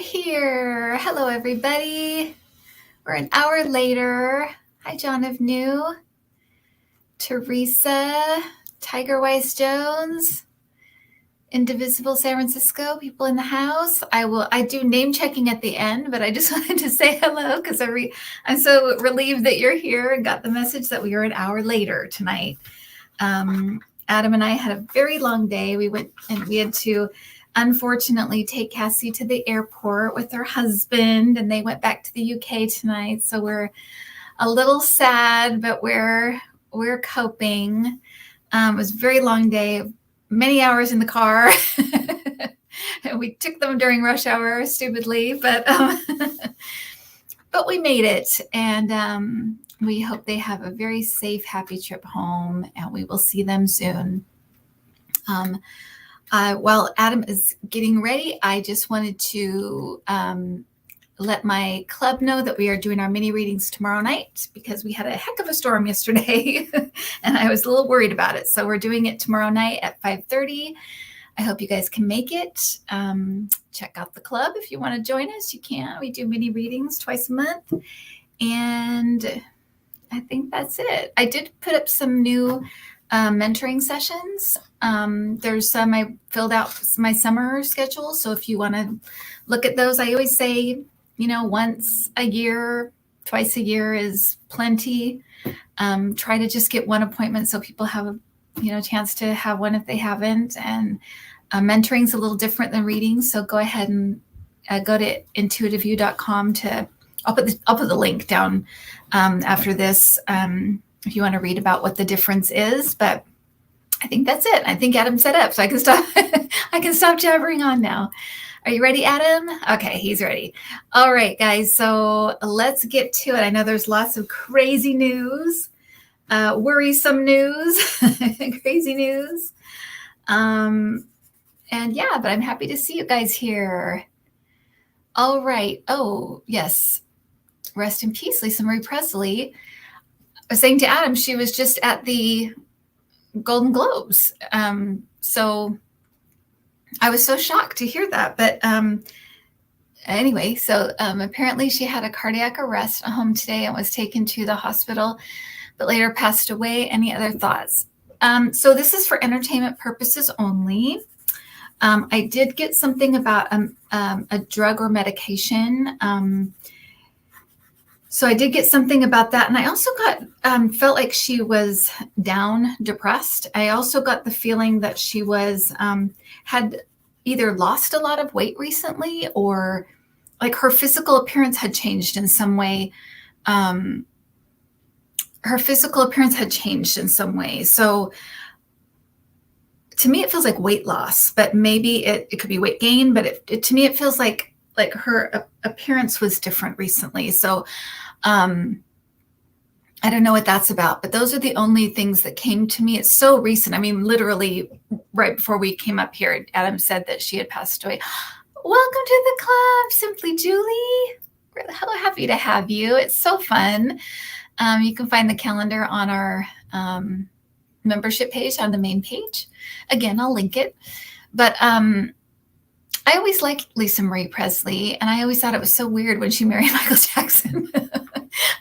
here. Hello, everybody. We're an hour later. Hi, John of New, Teresa, Tiger Wise Jones, Indivisible San Francisco, people in the house. I do name checking at the end, but I just wanted to say hello because I'm so relieved that you're here and got the message that we were an hour later tonight. Adam and I had a very long day. We went and we had to unfortunately take Cassie to the airport with her husband, and they went back to the UK tonight. So we're a little sad, but we're coping. It was a very long day, many hours in the car. And we took them during rush hour, stupidly, but we made it. And we hope they have a very safe, happy trip home, and we will see them soon. While Adam is getting ready, I just wanted to let my club know that we are doing our mini readings tomorrow night because we had a heck of a storm yesterday and I was a little worried about it. So we're doing it tomorrow night at 5:30. I hope you guys can make it. Check out the club if you want to join us. You can. We do mini readings twice a month. And I think that's it. I did put up some new mentoring sessions. There's some I filled out my summer schedule. So if you want to look at those, I always say, once a year, twice a year is plenty. Try to just get one appointment so people have a chance to have one if they haven't. And mentoring is a little different than reading. So go ahead and go to intuitiveview.com I'll put the link down after this. If you want to read about what the difference is, but I think that's it. I think Adam's set up, so I can stop. I can stop jabbering on now. Are you ready, Adam? Okay, he's ready. All right, guys. So let's get to it. I know there's lots of crazy news, worrisome news, crazy news, and yeah. But I'm happy to see you guys here. All right. Oh yes. Rest in peace, Lisa Marie Presley. I was saying to Adam, she was just at the Golden Globes. So I was so shocked to hear that. But anyway, so apparently she had a cardiac arrest at home today and was taken to the hospital, but later passed away. Any other thoughts? So this is for entertainment purposes only. I did get something about a drug or medication. So I did get something about that. And I also felt like she was down, depressed. I also got the feeling that she had either lost a lot of weight recently or like her physical appearance had changed in some way. So to me, it feels like weight loss, but maybe it could be weight gain, but to me, it feels like her appearance was different recently. So I don't know what that's about, but those are the only things that came to me. It's so recent. I mean, literally right before we came up here, Adam said that she had passed away. Welcome to the club, Simply Julie. We're hella happy to have you. It's so fun. You can find the calendar on our membership page on the main page. Again, I'll link it. But I always liked Lisa Marie Presley, and I always thought it was so weird when she married Michael Jackson.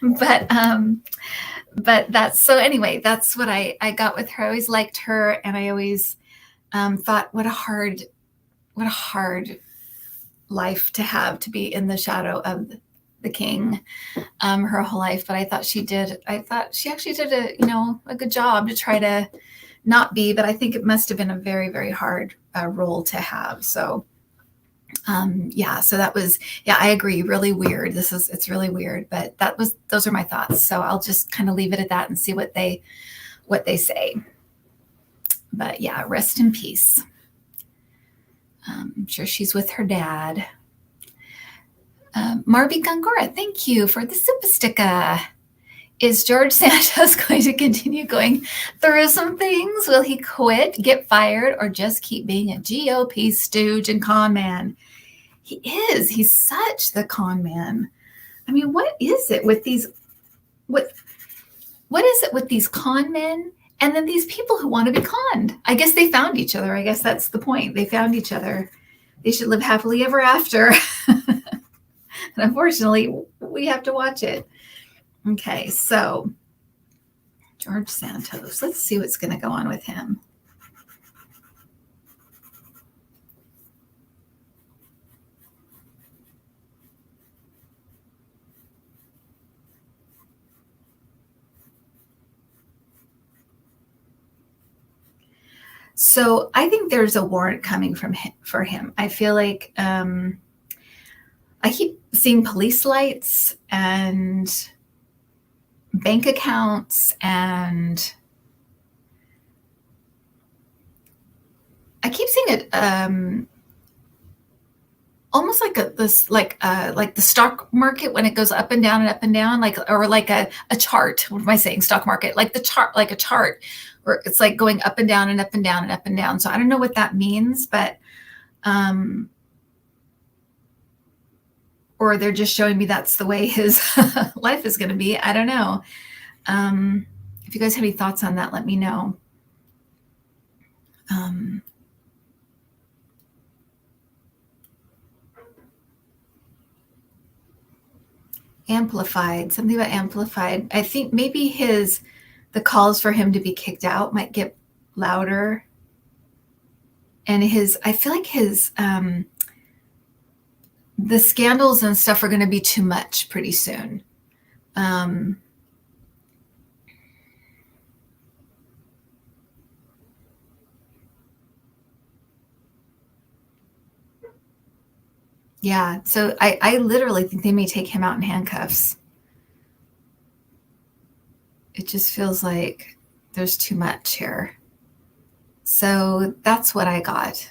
But that's what I got with her. I always liked her, and I always thought what a hard life to have, to be in the shadow of the king her whole life. But I thought she actually did a good job to try to not be, but I think it must have been a very, very hard role to have. So so that was, I agree. Really weird. It's really weird, but those are my thoughts. So I'll just kind of leave it at that and see what they say. But yeah, rest in peace. I'm sure she's with her dad. Marby Gongora, thank you for the super sticker. Is George Santos going to continue going through some things? Will he quit, get fired, or just keep being a GOP stooge and con man? He is. He's such the con man. I mean, what is it with these? What is it with these con men and then these people who want to be conned? I guess they found each other. I guess that's the point. They found each other. They should live happily ever after. And unfortunately, we have to watch it. Okay, so George Santos. Let's see what's going to go on with him. So I think there's a warrant coming for him. I feel like I keep seeing police lights and bank accounts, and I keep seeing it almost like like the stock market when it goes up and down, like, or like a chart. What am I saying? Stock market, like the chart, like a chart, where it's like going up and down and up and down and up and down. So I don't know what that means, but or they're just showing me that's the way his life is going to be. I don't know. If you guys have any thoughts on that, let me know. Amplified, something about amplified. I think maybe the calls for him to be kicked out might get louder. And I feel like the scandals and stuff are going to be too much pretty soon. Yeah, so I literally think they may take him out in handcuffs. It just feels like there's too much here. So that's what I got.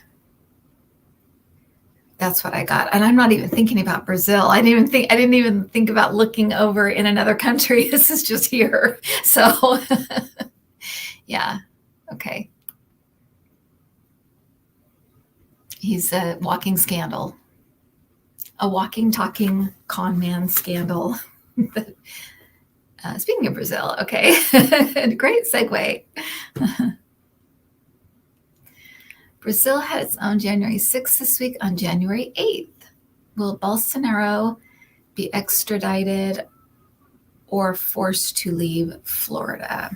That's what I got. And I'm not even thinking about Brazil. I didn't even think about looking over in another country. This is just here. So yeah. Okay. He's a walking scandal. A walking, talking con man scandal. Speaking of Brazil, okay. Great segue. Brazil had its own January 6th this week. On January 8th, will Bolsonaro be extradited or forced to leave Florida?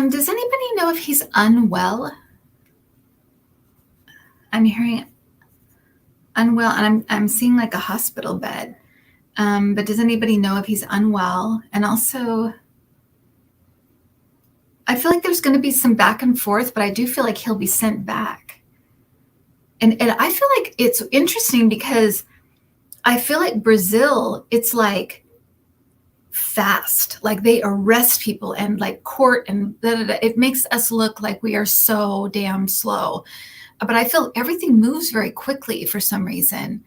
Does anybody know if he's unwell? I'm hearing unwell, and I'm seeing like a hospital bed. But does anybody know if he's unwell? And also, I feel like there's going to be some back and forth, but I do feel like he'll be sent back. And I feel like it's interesting because I feel like Brazil, it's like fast, like they arrest people and like court and blah, blah, blah. It makes us look like we are so damn slow, but I feel everything moves very quickly for some reason.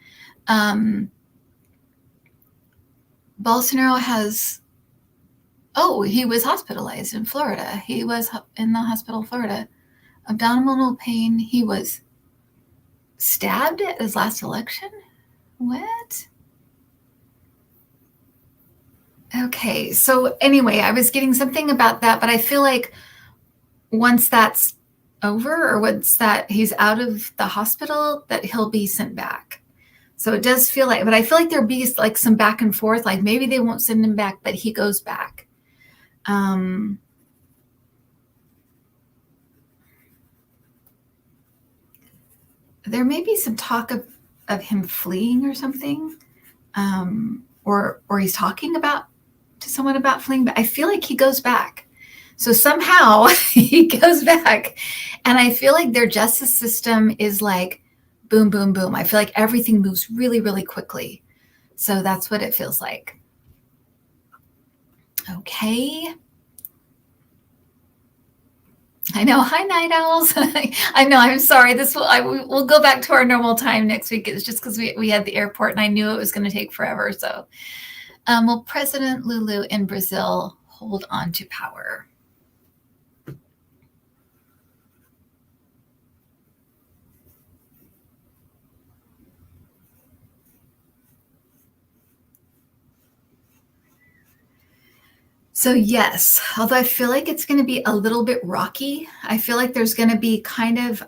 Bolsonaro he was hospitalized in Florida. He was in the hospital in Florida. Abdominal pain. He was stabbed at his last election. What? Okay, so anyway, I was getting something about that, but I feel like once that's over, or once that he's out of the hospital, that he'll be sent back. So it does feel like, but I feel like there'll be like some back and forth, like maybe they won't send him back, but he goes back. There may be some talk of him fleeing or something, or he's talking to someone about fleeing, but I feel like he goes back. So somehow he goes back, and I feel like their justice system is like boom, boom, boom. I feel like everything moves really, really quickly. So that's what it feels like. Okay. I know. Hi, night owls. I know. I'm sorry. We'll go back to our normal time next week. It's just because we had the airport and I knew it was going to take forever. So, will President Lula in Brazil hold on to power? So yes, although I feel like it's going to be a little bit rocky. I feel like there's going to be kind of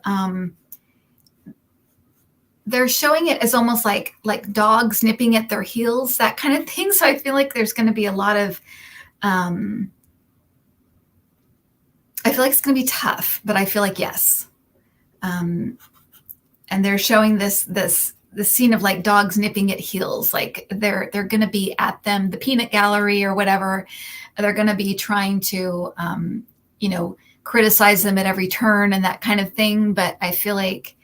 they're showing it as almost like dogs nipping at their heels, that kind of thing. So I feel like there's going to be a lot of I feel like it's going to be tough, but I feel like yes. And they're showing the scene of like dogs nipping at heels, like they're going to be at them, the peanut gallery or whatever. They're going to be trying to, criticize them at every turn and that kind of thing. But I feel like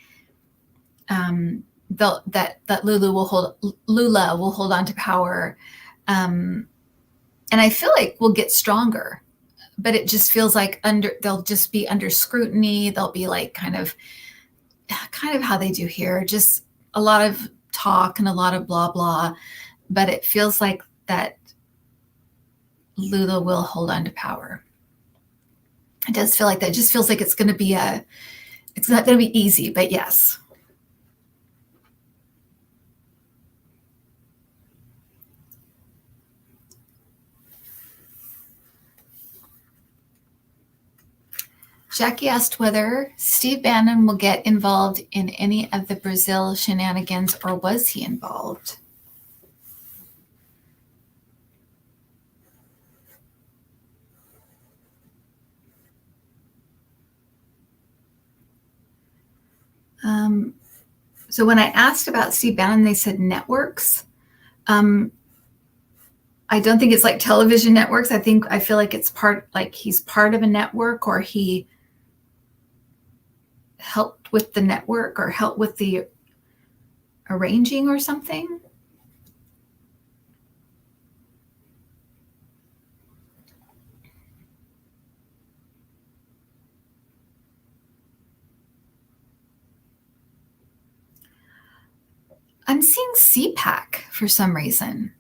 that Lula will hold on to power, and I feel like we'll get stronger. But it just feels like they'll just be under scrutiny. They'll be like kind of how they do here, just a lot of talk and a lot of blah blah. But it feels like that Lula will hold on to power. It does feel like that. It just feels like it's going to be it's not going to be easy, but yes. Jackie asked whether Steve Bannon will get involved in any of the Brazil shenanigans, or was he involved? So when I asked about Steve Bannon, they said networks. I don't think it's like television networks. I feel like it's he's part of a network, or he helped with the network or helped with the arranging or something. I'm seeing CPAC for some reason.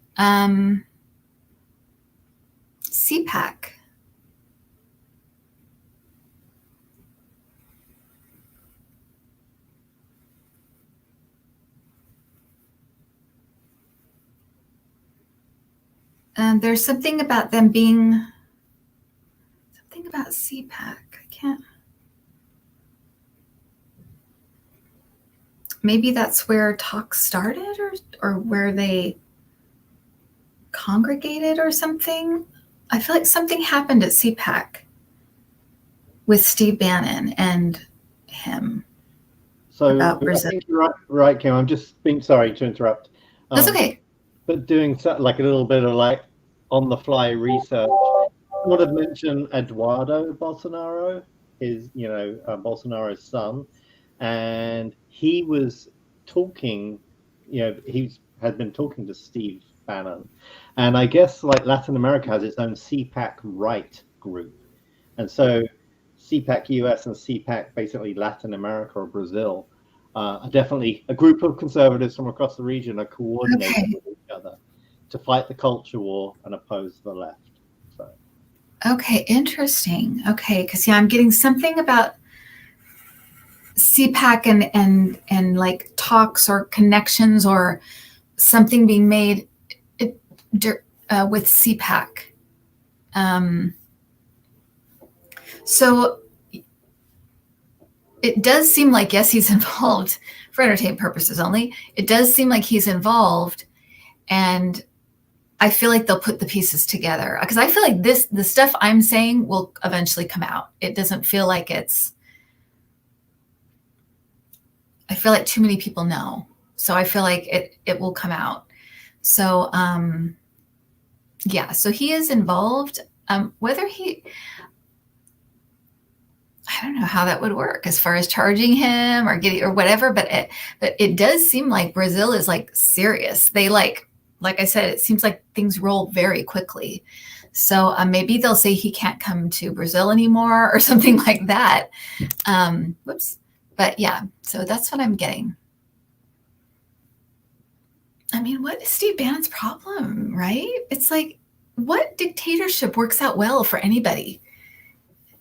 CPAC. There's something about them being something about CPAC. I can't. Maybe that's where talks started, or where they congregated or something. I feel like something happened at CPAC with Steve Bannon and him. So I think you're right, Kim. I'm just being sorry to interrupt. That's okay. But doing like a little bit of like on the fly research. I would have mentioned Eduardo Bolsonaro, Bolsonaro's son, and he was talking. He had been talking to Steve Bannon, and I guess like Latin America has its own CPAC right group, and so CPAC US and CPAC basically Latin America or Brazil are definitely a group of conservatives from across the region are coordinating with each other to fight the culture war and oppose the left. So. Okay, interesting. Okay, because I'm getting something about CPAC and like talks or connections or something being made with CPAC. So it does seem like, yes, he's involved for entertainment purposes only. It does seem like he's involved, and I feel like they'll put the pieces together, because I feel like the stuff I'm saying will eventually come out. It doesn't feel like I feel like too many people know. So I feel like it will come out. So, yeah, so he is involved. Whether I don't know how that would work as far as charging him or getting or whatever, but it does seem like Brazil is like serious. They like I said, it seems like things roll very quickly. So maybe they'll say he can't come to Brazil anymore or something like that. Whoops. But yeah, so that's what I'm getting. I mean, what is Steve Bannon's problem, right? It's like, what dictatorship works out well for anybody?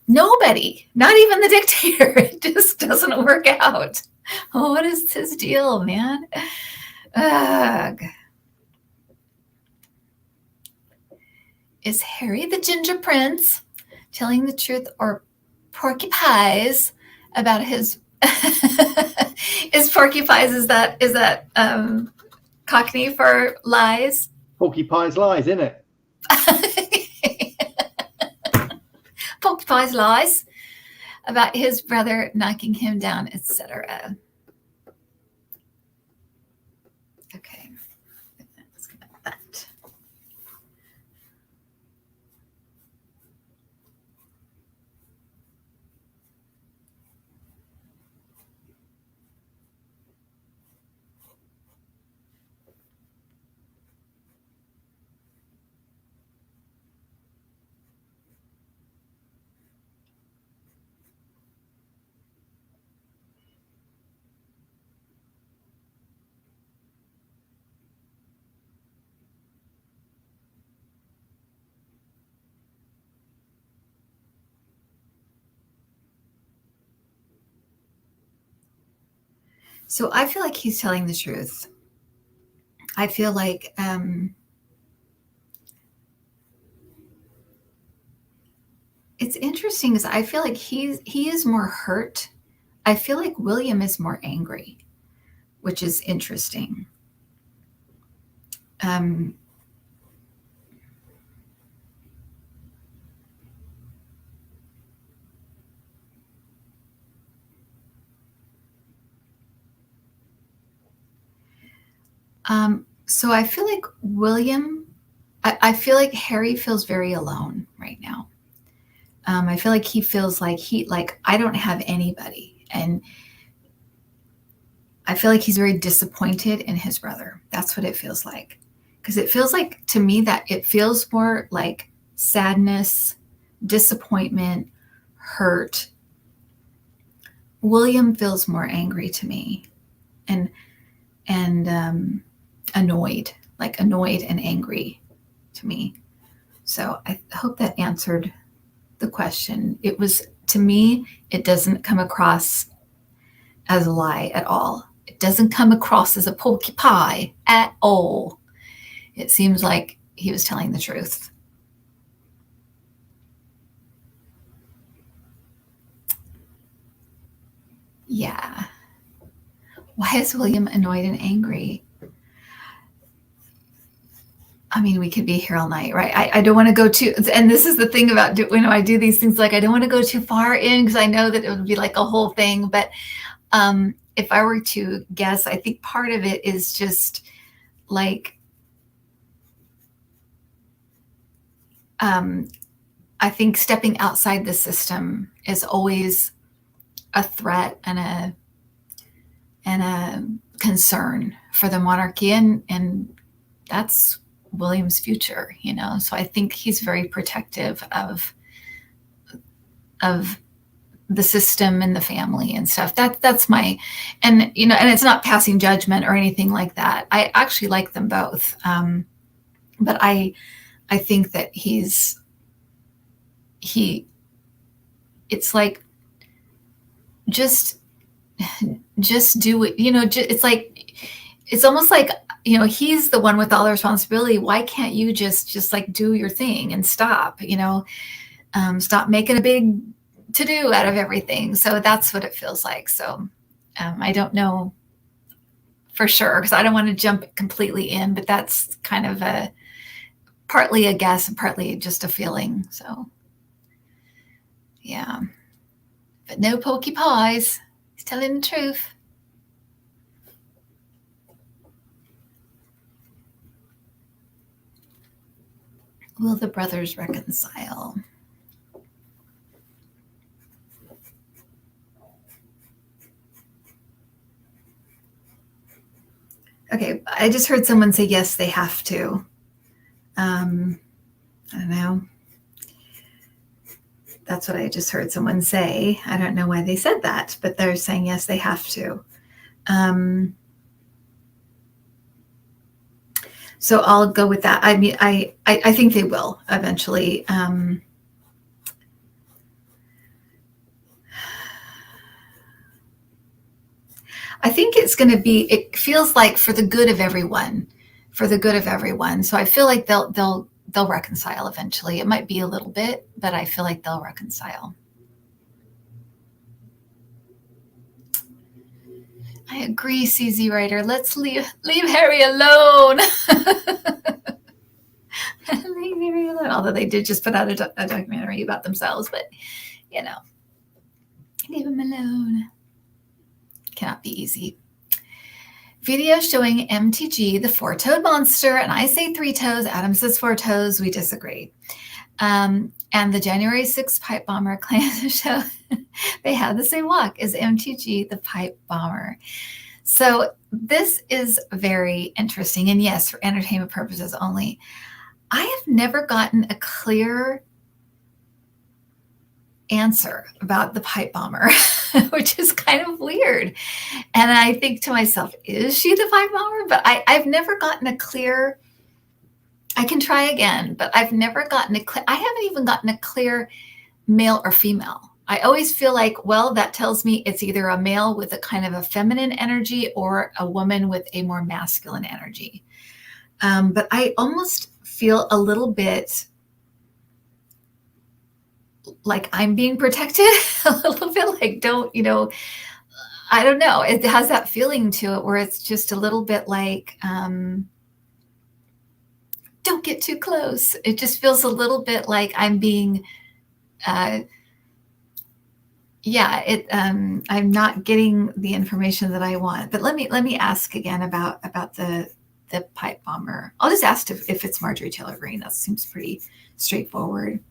Nobody, not even the dictator. It just doesn't work out. Oh, what is his deal, man? Ugh. is Harry the Ginger Prince telling the truth, or Porky Pies about his is Porky Pies, is that Cockney for lies? Porky Pie's lies, isn't it? Porky Pies lies about his brother knocking him down, etc. Okay, let's get that. So I feel like he's telling the truth. I feel like it's interesting because I feel like he is more hurt. I feel like William is more angry, which is interesting. So I feel like I feel like Harry feels very alone right now. I feel like he feels like I don't have anybody. And I feel like he's very disappointed in his brother. That's what it feels like. Because it feels like, to me, that it feels more like sadness, disappointment, hurt. William feels more angry to me, and annoyed and angry to me. So I hope that answered the question. It was, to me, it doesn't come across as a lie at all. It doesn't come across as a porky pie at all. It seems like he was telling the truth. Yeah. Why is William annoyed and angry? I mean, we could be here all night, right? I don't want to go too, and this is the thing about when I do these things, like I don't want to go too far in because I know that it would be like a whole thing. But if I were to guess, I think part of it is just like, I think stepping outside the system is always a threat and a concern for the monarchy, and that's William's future, you know. So I think he's very protective of the system and the family and stuff. That's my, and you know, and it's not passing judgment or anything like that. I actually like them both, but I think that it's like just do it, you know. It's like, it's almost like, you know, he's the one with all the responsibility. Why can't you just like do your thing and stop, you know, stop making a big to-do out of everything. So that's what it feels like. So I don't know for sure, because I don't want to jump completely in, but that's kind of partly a guess and partly just a feeling. So yeah, but no pokey pies. He's telling the truth. Will the brothers reconcile? Okay, I just heard someone say yes, they have to. I don't know. That's what I just heard someone say. I don't know why they said that, but they're saying yes, they have to. So I'll go with that. I mean, I think they will eventually. I think it's going to be, it feels like for the good of everyone, So I feel like they'll they'll reconcile eventually. It might be a little bit, but I feel like they'll reconcile. I agree, CZ Writer. Let's leave Harry alone. Leave Harry alone. Although they did just put out a documentary about themselves, but you know, leave him alone. Cannot be easy. Video showing MTG, the four-toed monster, and I say three toes. Adam says four toes. We disagree. And the January 6th pipe bomber claims to show they had the same walk as MTG, the pipe bomber. So this is very interesting. And yes, for entertainment purposes only. I have never gotten a clear answer about the pipe bomber, which is kind of weird. And I think to myself, is she the pipe bomber? But I've never gotten a clear, I can try again, but I've never gotten a clear, I haven't even gotten a clear male or female. I always feel like, well, that tells me it's either a male with a kind of a feminine energy or a woman with a more masculine energy. But I almost feel a little bit like I'm being protected, a little bit like, don't, I don't know. It has that feeling to it where it's just a little bit like, don't get too close. It just feels a little bit like I'm being, I'm not getting the information that I want. But let me ask again about the pipe bomber. I'll just ask if it's Marjorie Taylor Greene. That seems pretty straightforward.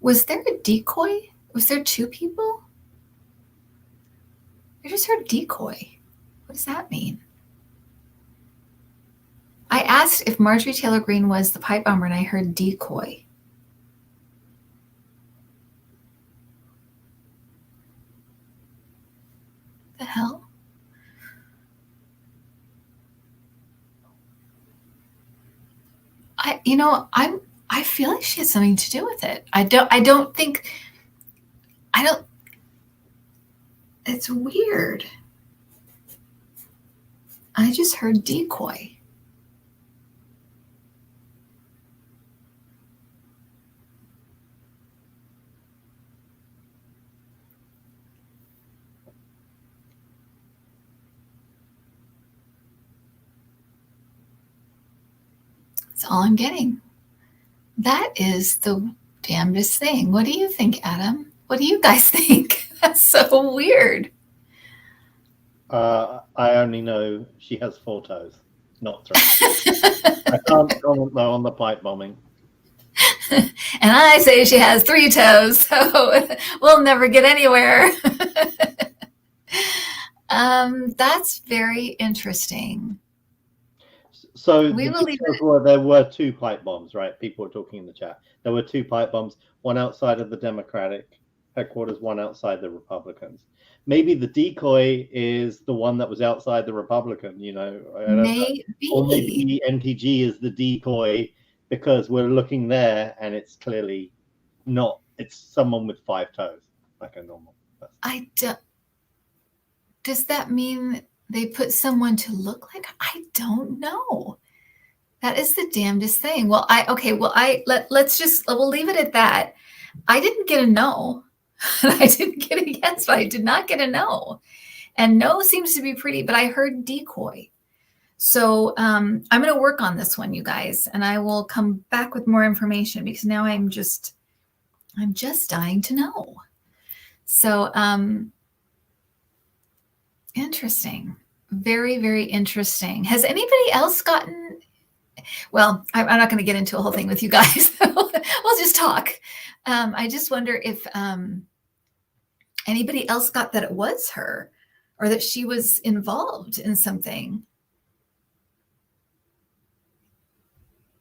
Was there a decoy? Was there two people? I just heard decoy. What does that mean? I asked if Marjorie Taylor Greene was the pipe bomber, and I heard decoy. The hell? I feel like she has something to do with it. It's weird. I just heard decoy. That's all I'm getting. That is the damnedest thing. What do you think, Adam? What do you guys think? That's so weird. I only know she has 4 toes, not 3. I can't comment though on the pipe bombing. And I say she has 3 toes, so we'll never get anywhere. That's very interesting. So there were 2 pipe bombs, right? People were talking in the chat. There were 2 pipe bombs, one outside of the Democratic headquarters, one outside the Republicans. Maybe the decoy is the one that was outside the Republican, Maybe. Or maybe MTG is the decoy because we're looking there and it's clearly not. It's someone with 5 toes, like a normal person. Does that mean they put someone to look like? I don't know. That is the damnedest thing. We'll leave it at that. I didn't get a no. I didn't get a yes, but I did not get a no. And no seems to be pretty, but I heard decoy. So I'm going to work on this one, you guys, and I will come back with more information because now I'm just dying to know. So interesting. Very, very interesting. Has anybody else gotten, well, I'm not going to get into a whole thing with you guys. We'll just talk. I just wonder if anybody else got that it was her or that she was involved in something.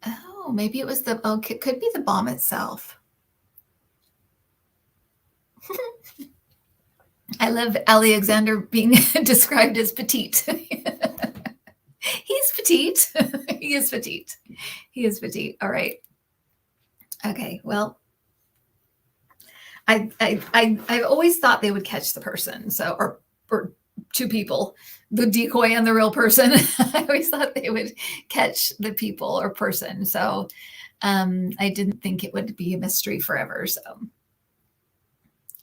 Oh, maybe it was it could be the bomb itself. I love Alexander being described as petite. He's petite. He is petite. He is petite. All right. Okay. Well, I've always thought they would catch the person. So, or two people, the decoy and the real person. I always thought they would catch the people or person. So, I didn't think it would be a mystery forever. So,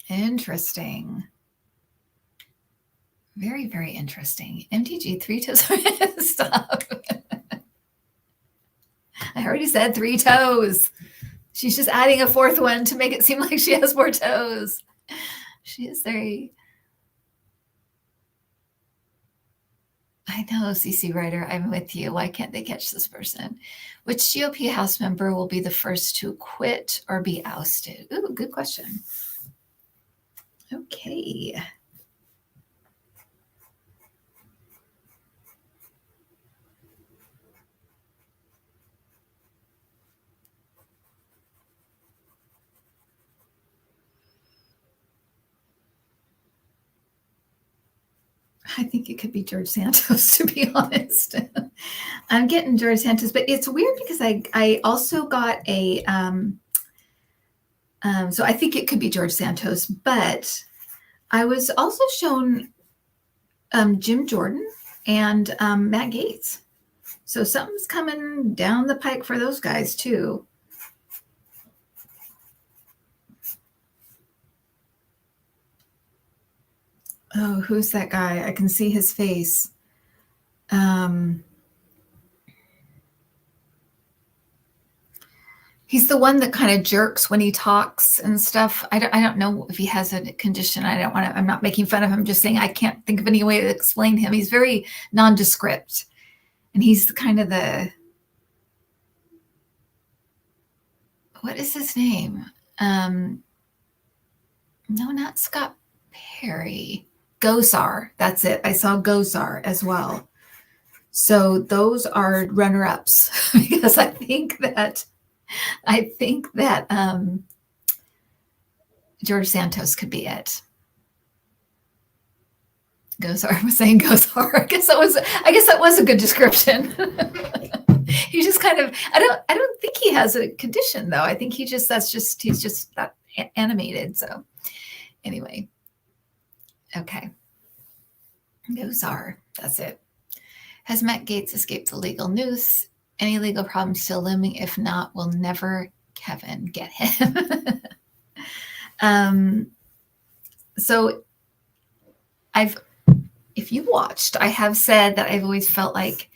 interesting. Very, very interesting. MTG 3 toes. Stop. I already said 3 toes. She's just adding a 4th one to make it seem like she has more toes. She is very... I know, CC Writer, I'm with you. Why can't they catch this person? Which GOP House member will be the first to quit or be ousted? Ooh, good question. Okay. I think it could be George Santos, to be honest. I'm getting George Santos, but it's weird because I also got a, so I think it could be George Santos, but I was also shown Jim Jordan and Matt Gaetz. So something's coming down the pike for those guys too. Oh, who's that guy? I can see his face. He's the one that kind of jerks when he talks and stuff. I don't know if he has a condition. I'm not making fun of him. I'm just saying I can't think of any way to explain him. He's very nondescript. And he's kind of what is his name? No, not Scott Perry. Gosar, that's it. I saw Gosar as well. So those are runner-ups because I think that George Santos could be it. Gosar, I was saying Gosar. I guess that was a good description. He just kind of I don't think he has a condition though. I think he's just that animated. So anyway. Okay. Gosar. That's it. Has Matt Gaetz escaped the legal noose? Any legal problems still looming? If not, will never Kevin get him? So if you watched, I have said that I've always felt like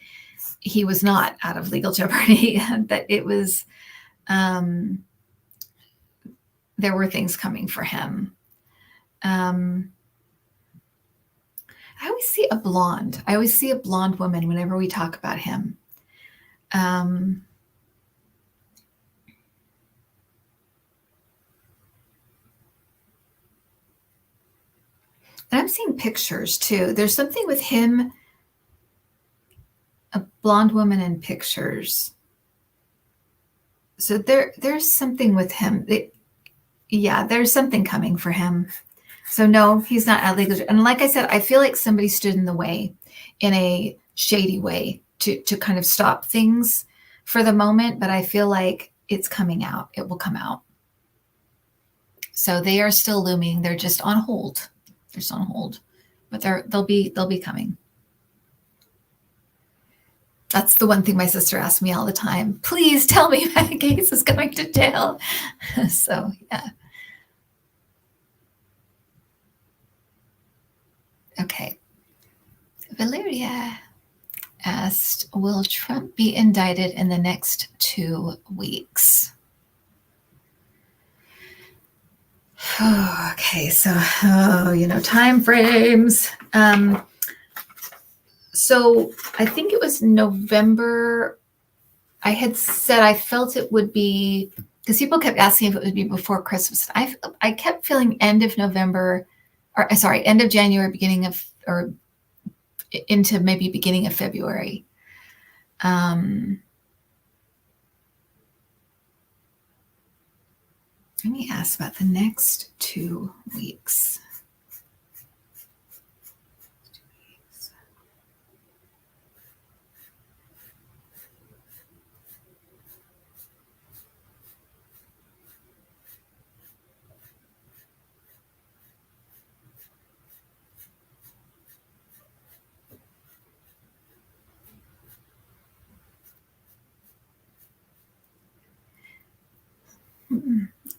he was not out of legal jeopardy, that it was, there were things coming for him. I always see a blonde. I always see a blonde woman whenever we talk about him. And I'm seeing pictures too. There's something with him, a blonde woman in pictures. So there's something with him. Yeah, there's something coming for him. So no, he's not out legal. And like I said, I feel like somebody stood in the way in a shady way to kind of stop things for the moment. But I feel like it's coming out. It will come out. So they are still looming. They're just on hold. They're just on hold, but they'll be coming. That's the one thing my sister asks me all the time. Please tell me Matt Gaetz is going to jail. So yeah. Okay. Valeria asked, will Trump be indicted in the next 2 weeks? Okay, so, time frames. So I think it was November. I had said I felt it would be, because people kept asking if it would be before Christmas. I kept feeling end of November, end of January, or into maybe beginning of February. Let me ask about the next 2 weeks.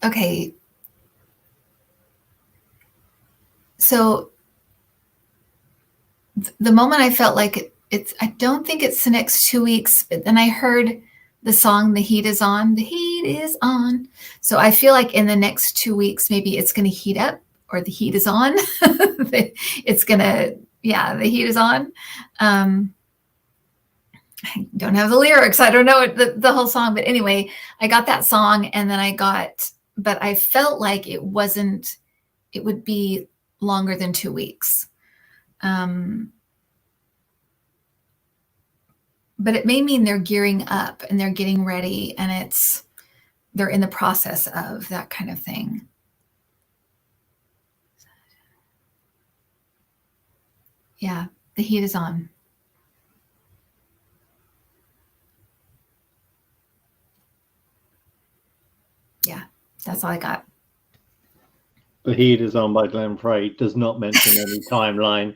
Okay. So the moment I felt like I don't think it's the next 2 weeks, but then I heard the song, The Heat Is On. The heat is on. So I feel like in the next 2 weeks, maybe it's going to heat up, or the heat is on. It's going to, the heat is on. I don't have the lyrics. I don't know the whole song, but anyway, I got that song, and then but I felt like it would be longer than 2 weeks. But it may mean they're gearing up and they're getting ready, and they're in the process of that kind of thing. Yeah, the heat is on. Yeah, that's all I got. The Heat Is On by Glenn Frey does not mention any timeline.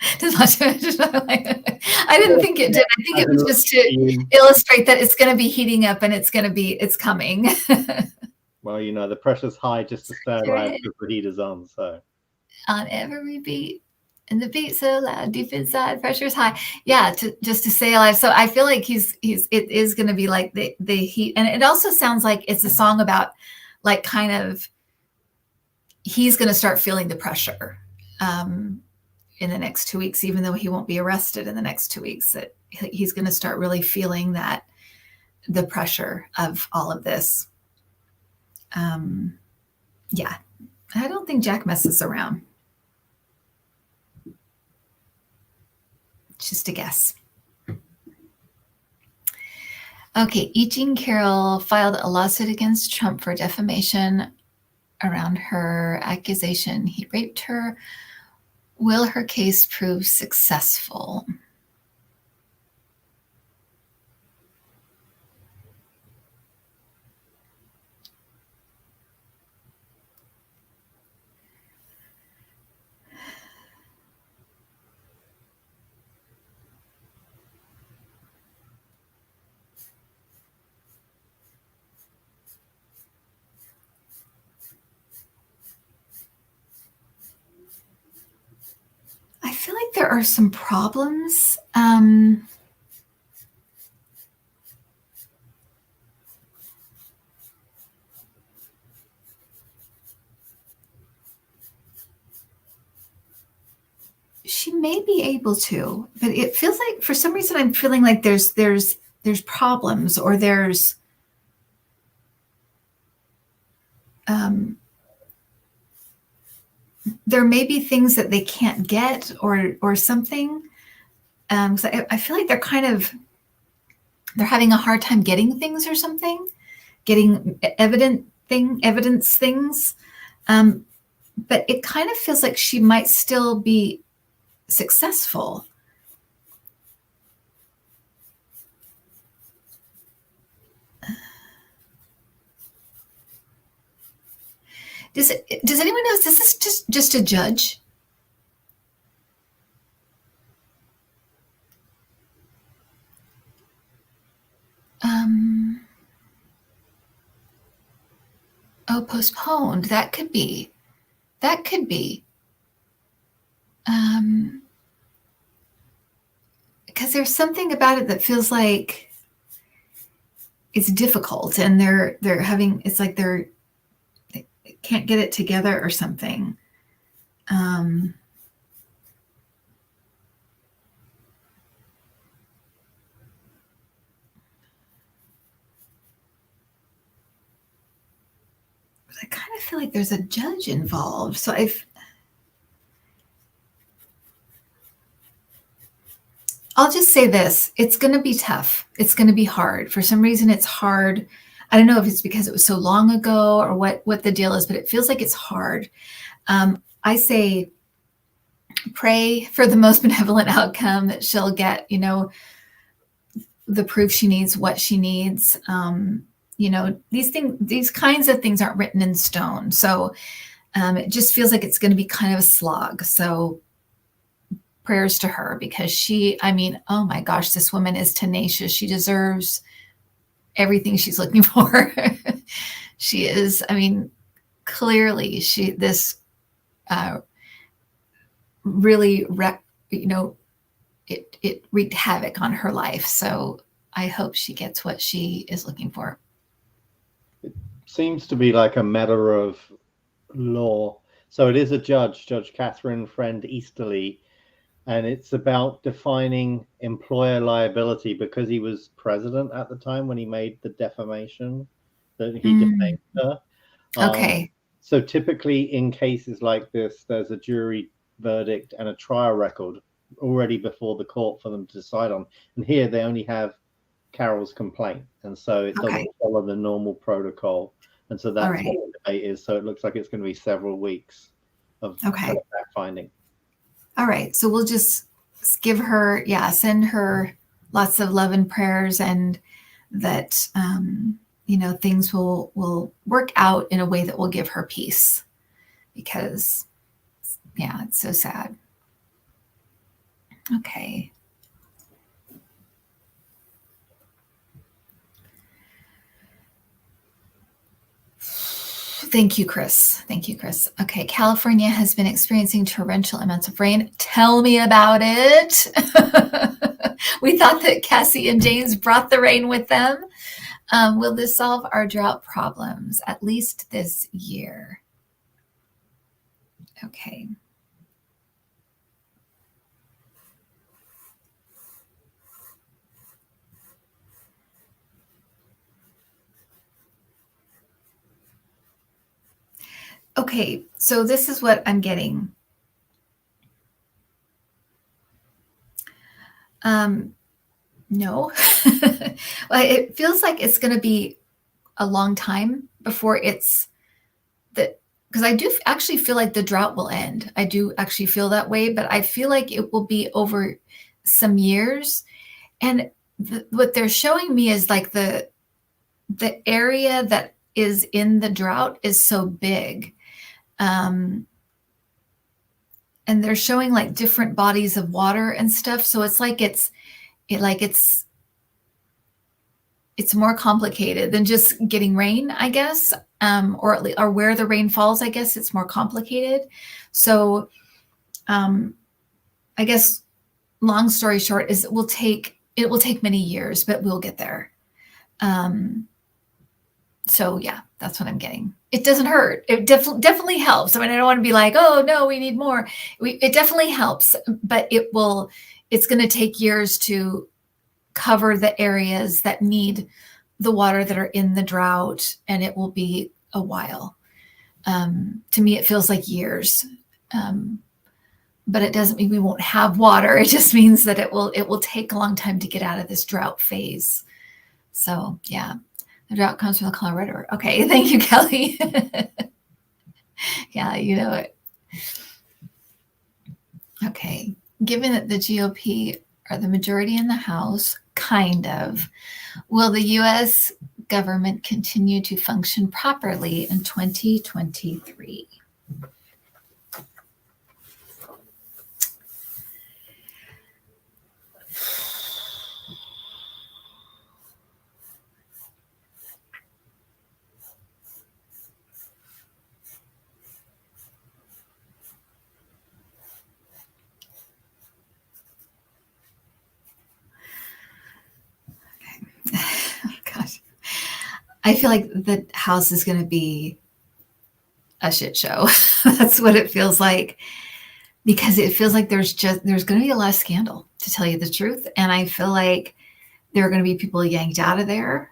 I didn't think it did. I think it was just to illustrate that it's going to be heating up and it's coming. Well, the pressure's high just to stay alive because the heat is on. So on every beat, and the beat so loud, deep inside, pressure's high. Yeah, just to stay alive. So I feel like it is going to be like the heat, and it also sounds like it's a song about like kind of he's going to start feeling the pressure in the next 2 weeks, even though he won't be arrested in the next 2 weeks. That he's going to start really feeling the pressure of all of this. Yeah, I don't think Jack messes around. Just a guess. Okay, E. Jean Carroll filed a lawsuit against Trump for defamation around her accusation he raped her. Will her case prove successful? I feel like there are some problems. She may be able to, but it feels like for some reason I'm feeling like there's problems, or there's there may be things that they can't get, or something. So I feel like they're having a hard time getting things or something, getting evidence things. But it kind of feels like she might still be successful. Does anyone know? Is this just a judge? Oh, postponed. That could be. Because there's something about it that feels like it's difficult, and they're having. It's like they can't get it together or something. But I kind of feel like there's a judge involved. So I'll just say this. It's going to be tough. It's going to be hard. For some reason, it's hard. I don't know if it's because it was so long ago or what the deal is, but it feels like it's hard. I say pray for the most benevolent outcome, that she'll get, the proof she needs, what she needs. These kinds of things aren't written in stone. So it just feels like it's going to be kind of a slog. So prayers to her, because oh my gosh, this woman is tenacious. She deserves everything she's looking for. She is, clearly this really, it wreaked havoc on her life. So I hope she gets what she is looking for. It seems to be like a matter of law. So it is a Judge Catherine Friend Easterly, and it's about defining employer liability, because he was president at the time when he made the defamation that he defamed her. Okay. So typically in cases like this, there's a jury verdict and a trial record already before the court for them to decide on. And here they only have Carroll's complaint, and so it doesn't follow the normal protocol. And so that's what the debate is. So it looks like it's going to be several weeks of fact finding. All right. So we'll just give her, send her lots of love and prayers, and that, things will work out in a way that will give her peace, because, it's so sad. Okay. Thank you, Chris. Okay. California has been experiencing torrential amounts of rain. Tell me about it. We thought that Cassie and James brought the rain with them. Will this solve our drought problems, at least this year? Okay. Okay, so this is what I'm getting. No. Well, it feels like it's going to be a long time before it's because I do actually feel like the drought will end. I do actually feel that way, but I feel like it will be over some years. And what they're showing me is like the area that is in the drought is so big. And they're showing like different bodies of water and stuff. So it's like it's more complicated than just getting rain, I guess, or where the rain falls. I guess it's more complicated. So, I guess, long story short, is it will take many years, but we'll get there. So yeah, that's what I'm getting. It doesn't hurt. It definitely helps. I don't want to be like, oh no, we need more. It definitely helps, but it's going to take years to cover the areas that need the water that are in the drought, and it will be a while. To me, it feels like years, but it doesn't mean we won't have water. It just means that it will take a long time to get out of this drought phase. So yeah, the drought comes from the Colorado River. Okay, thank you, Kelly. Yeah, you know it. Okay, given that the GOP are the majority in the House, kind of, will the U.S. government continue to function properly in 2023? Gosh, I feel like the House is going to be a shit show. That's what it feels like, because it feels like there's going to be a lot of scandal, to tell you the truth. And I feel like there are going to be people yanked out of there.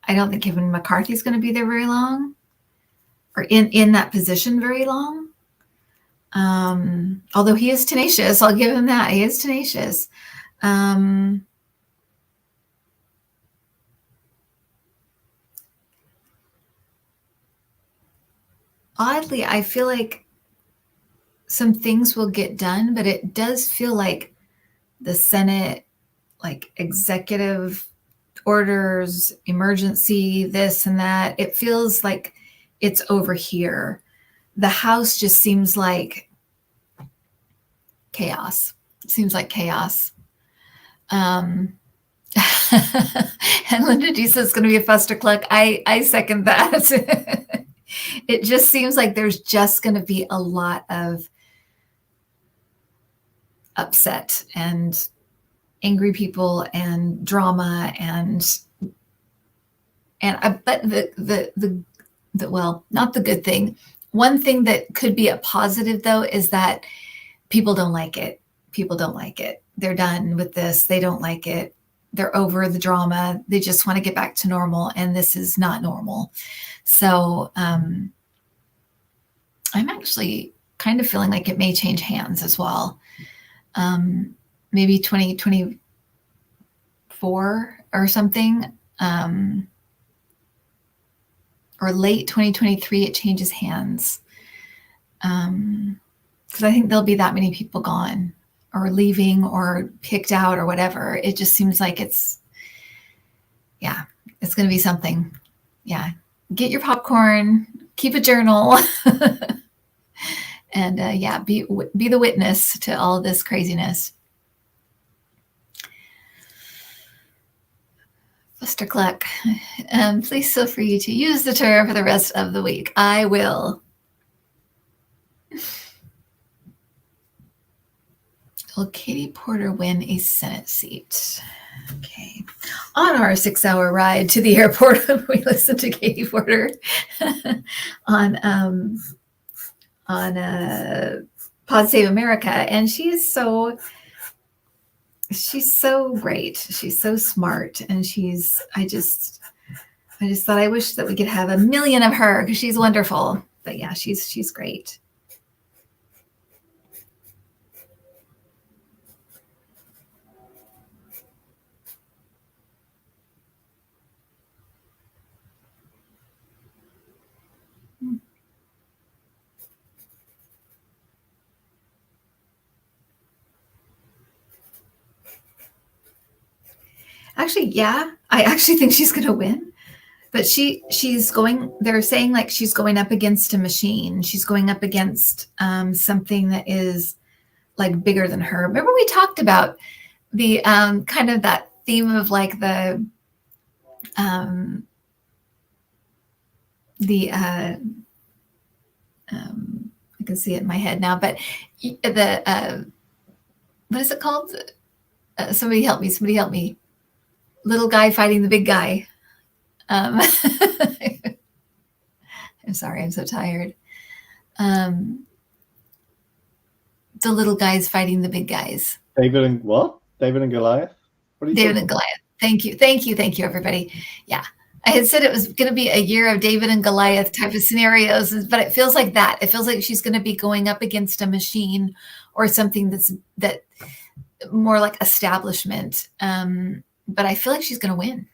I don't think Kevin McCarthy is going to be there very long, or in that position very long. Although he is tenacious, I'll give him that. He is tenacious. oddly, I feel like some things will get done, but it does feel like the Senate, like executive orders, emergency, this and that, it feels like it's over here. The House just seems like chaos. It seems like chaos. And Linda D says it's going to be a fustercluck. I second that. It just seems like there's just going to be a lot of upset and angry people and drama but the well, not the good thing. One thing that could be a positive though is that people don't like it. People don't like it. They're done with this. They don't like it. They're over the drama. They just want to get back to normal, and this is not normal. So I'm actually kind of feeling like it may change hands as well. Maybe 2024 or something, or late 2023, it changes hands. Because I think there'll be that many people gone or leaving or kicked out or whatever. It just seems like it's going to be something. Yeah. Get your popcorn, keep a journal, and be the witness to all this craziness. Mr. Cluck, please feel free to use the term for the rest of the week. I will. Will Katie Porter win a Senate seat? Okay. On our 6-hour ride to the airport, we listened to Katie Porter on Pod Save America, and she's so great. She's so smart, and I just thought I wish that we could have 1 million of her because she's wonderful. But yeah, she's great. Actually, yeah, I actually think she's going to win. But she's going, they're saying like she's going up against a machine. She's going up against something that is like bigger than her. Remember we talked about the kind of that theme of like I can see it in my head now, but what is it called? Somebody help me. Little guy fighting the big guy. I'm sorry, I'm so tired. The little guys fighting the big guys. David and what? David and Goliath? What are you David and Goliath. Thank you, everybody. Yeah. I had said it was going to be a year of David and Goliath type of scenarios, but it feels like that. It feels like she's going to be going up against a machine or something that more like establishment. But I feel like she's going to win.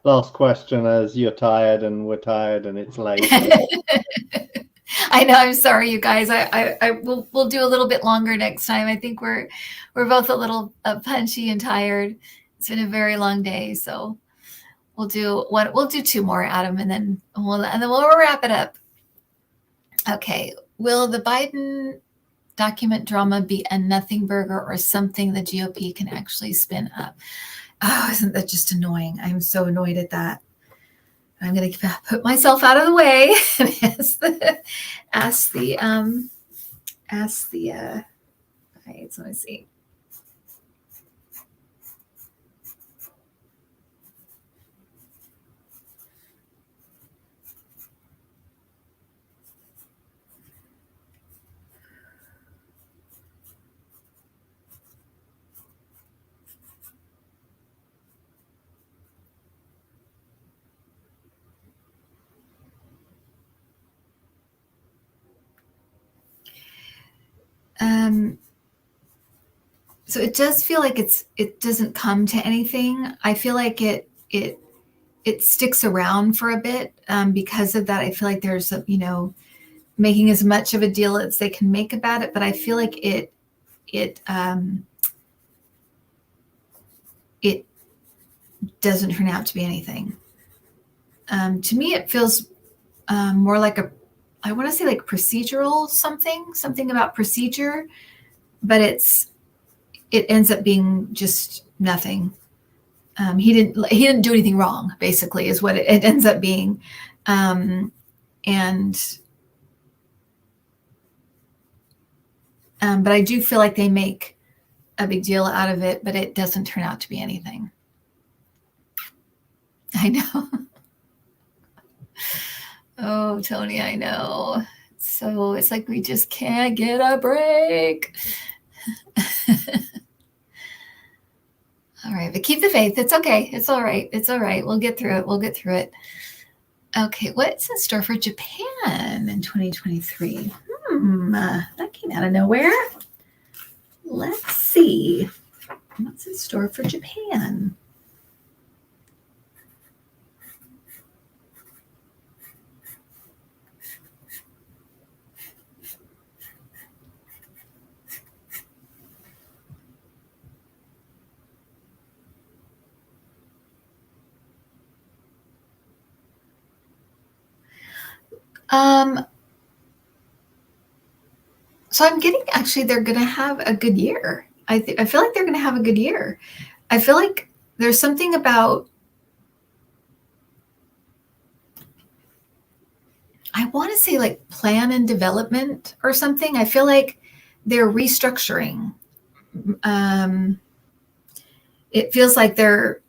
Last question, as you're tired and we're tired and it's late. I know. I'm sorry, you guys. We'll do a little bit longer next time. I think we're both a little punchy and tired. It's been a very long day, so we'll do 2 more, Adam, and then we'll wrap it up. Okay. Will the Biden document drama be a nothing burger or something the GOP can actually spin up? Oh, isn't that just annoying? I'm so annoyed at that. I'm going to put myself out of the way and ask the right, so let's see. So it does feel like it doesn't come to anything. I feel like it sticks around for a bit because of that. I feel like there's making as much of a deal as they can make about it, but I feel like it doesn't turn out to be anything. To me, it feels more like I want to say like procedural something about procedure, but it ends up being just nothing. He didn't do anything wrong, basically, is what it ends up being. But I do feel like they make a big deal out of it, but it doesn't turn out to be anything. I know. Oh, Tony, I know. So it's like we just can't get a break. All right, but keep the faith. It's okay. It's all right. It's all right. We'll get through it. Okay, what's in store for Japan in 2023? That came out of nowhere. Let's see. What's in store for Japan? So I'm getting actually they're going to have a good year. I feel like they're going to have a good year. I feel like there's something about, I want to say like plan and development or something. I feel like they're restructuring. It feels like they're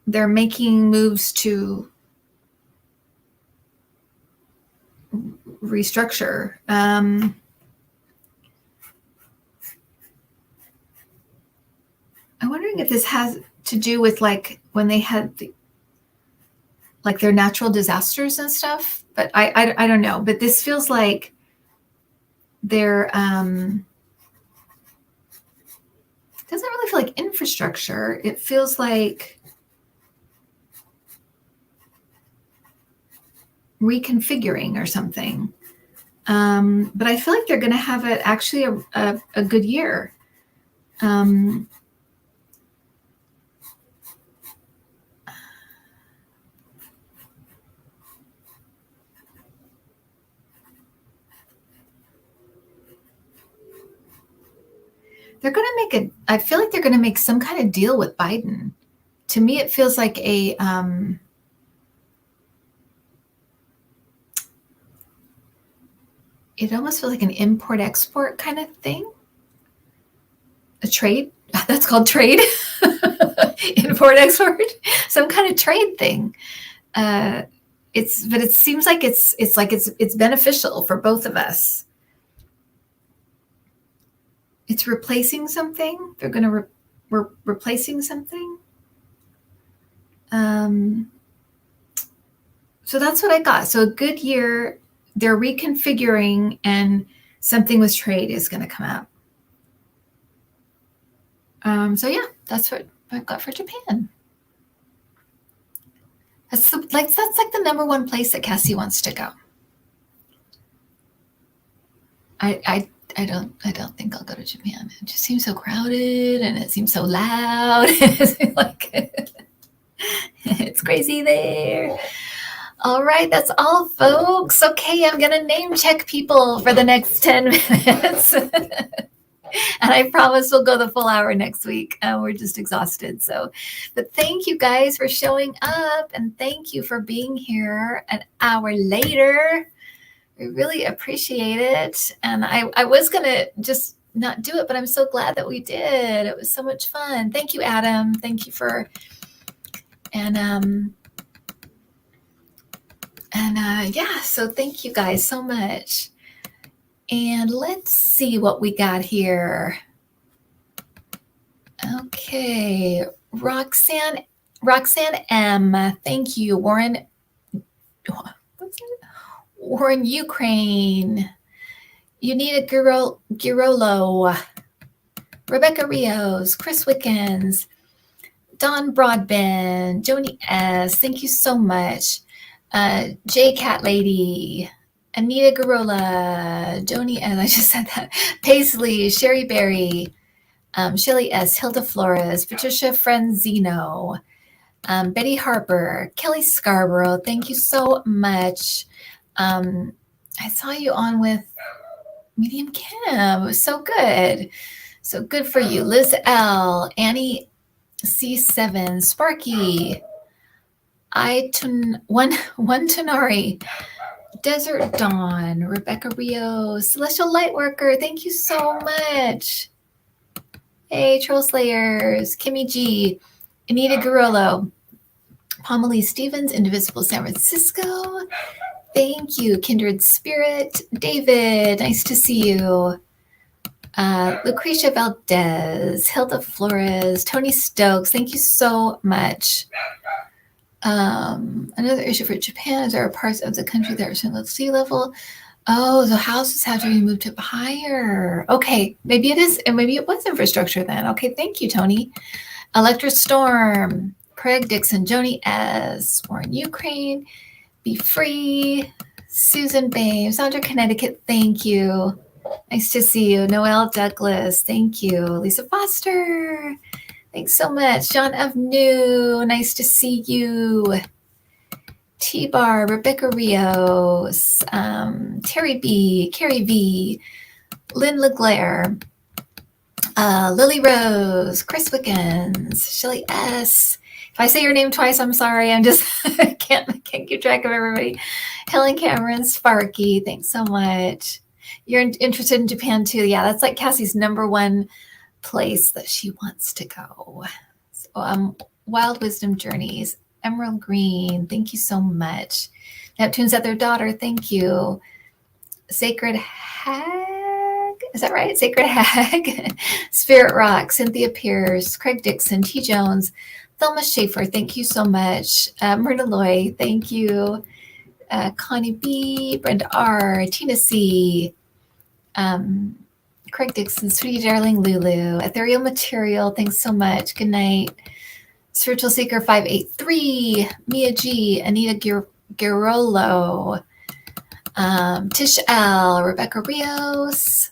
making moves to restructure. I'm wondering if this has to do with like when they had like their natural disasters and stuff, but I don't know. But this feels like they're doesn't really feel like infrastructure. It feels like reconfiguring or something. But I feel like they're going to have actually a good year. They're going to make I feel like they're going to make some kind of deal with Biden. To me, it feels like it almost feels like an import-export kind of thing. A trade, that's called trade. Import-export, some kind of trade thing. But it seems like it's beneficial for both of us. It's replacing something. They're going to replacing something. So that's what I got. So a good year, they're reconfiguring, and something with trade is going to come out. So yeah, that's what I've got for Japan. That's like the number one place that Cassie wants to go. I don't think I'll go to Japan. It just seems so crowded and it seems so loud. It's crazy there. All right, that's all, folks. Okay, I'm gonna name check people for the next 10 minutes. And I promise we'll go the full hour next week. We're just exhausted. But thank you guys for showing up, and thank you for being here an hour later. We really appreciate it. And I was going to just not do it, but I'm so glad that we did. It was so much fun. Thank you, Adam. Thank you for, yeah, so thank you guys so much. And let's see what we got here. Okay, Roxanne M. Thank you, Warren. What's it? Warren, Ukraine. You need a Girolo. Rebecca Rios, Chris Wickens, Don Broadbent, Joni S., thank you so much. J Cat Lady, Anita Garola, Joni S., I just said that, Paisley, Sherry Berry, Shelly S., Hilda Flores, Patricia Frenzino, Betty Harper, Kelly Scarborough, thank you so much. I saw you on with Medium Kim. It was so good. So good for you. Liz L., Annie C7, Sparky, One Tanari, Desert Dawn, Rebecca Rios, Celestial Lightworker, thank you so much. Hey, Troll Slayers, Kimmy G, Anita Garolo, Pomely Stevens, Indivisible San Francisco, thank you. Kindred Spirit, David, nice to see you. Lucretia Valdez, Hilda Flores, Tony Stokes, thank you so much. Another issue for Japan is there are parts of the country that are similar to sea level. Oh, the houses have to be moved up higher. Okay, maybe it is, and maybe it was infrastructure then. Okay, thank you, Tony. Electra Storm, Craig Dixon, Joni S., War in Ukraine, Be Free, Susan Babe, Sandra Connecticut, thank you. Nice to see you. Noelle Douglas, thank you. Lisa Foster, thanks so much. John Avenu, nice to see you. T-Bar, Rebecca Rios, Terry B, Carrie V, Lynn LeGlaire, Lily Rose, Chris Wickens, Shelly S. If I say your name twice, I'm sorry. I'm just can't keep track of everybody. Helen Cameron, Sparky, thanks so much. You're interested in Japan too. Yeah, that's like Cassie's #1 place that she wants to go. So, Wild Wisdom Journeys, Emerald Green, thank you so much. Neptune's Other Daughter, thank you. Sacred Hag, is that right? Sacred Hag, Spirit Rock, Cynthia Pierce, Craig Dixon, T. Jones, Thelma Schaefer, thank you so much. Myrna Loy, thank you. Connie B, Brenda R, Tina C, Craig Dixon, Sweetie Darling Lulu, Ethereal Material, thanks so much. Good night. Spiritual Seeker 583, Mia G, Anita Garolo, Tish L, Rebecca Rios,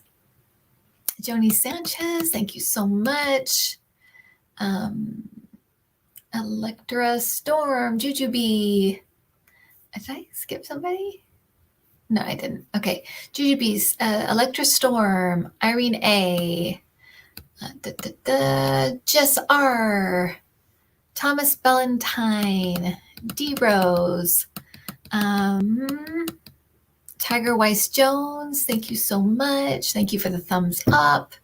Joni Sanchez, thank you so much. Electra Storm, Jujubee. Did I skip somebody? No, I didn't. Okay. Jujubee's, Electra Storm, Irene A, Jess R, Thomas Ballantyne, D Rose, Tiger Weiss Jones, thank you so much. Thank you for the thumbs up.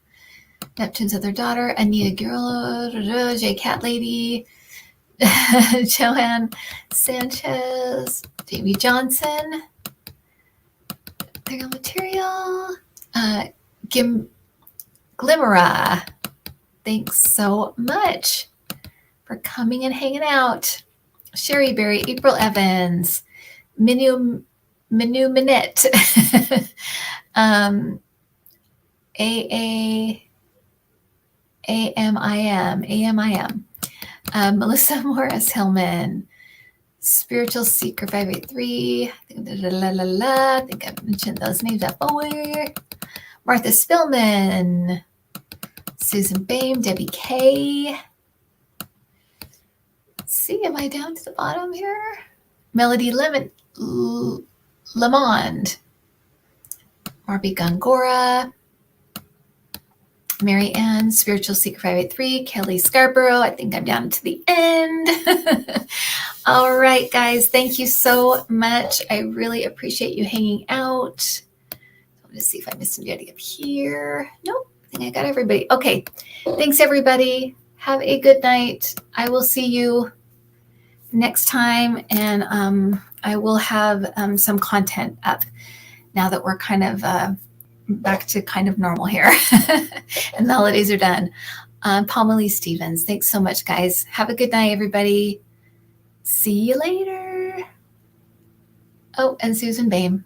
Neptune's Other Daughter, Anita Girl, J Cat Lady, Joanne Sanchez, Jamie Johnson, Ethereal Material, Glimmera, thanks so much for coming and hanging out. Sherry Berry, April Evans, Minu Minette, AMIM, Melissa Morris Hillman, Spiritual Seeker 583, I think I've mentioned those names before. Martha Spillman, Susan Bame, Debbie K. Let's see, am I down to the bottom here? Melody Lamond, Marby Gongora, Mary Ann, Spiritual Seeker 583, Kelly Scarborough. I think I'm down to the end. All right, guys, thank you so much. I really appreciate you hanging out. I'm going to see if I missed anybody up here. Nope, I think I got everybody. Okay, thanks, everybody. Have a good night. I will see you next time, and I will have some content up now that we're kind of back to kind of normal here and the holidays are done. Pomely Stevens, thanks so much, guys. Have a good night, everybody. See you later. Oh, and Susan Bame.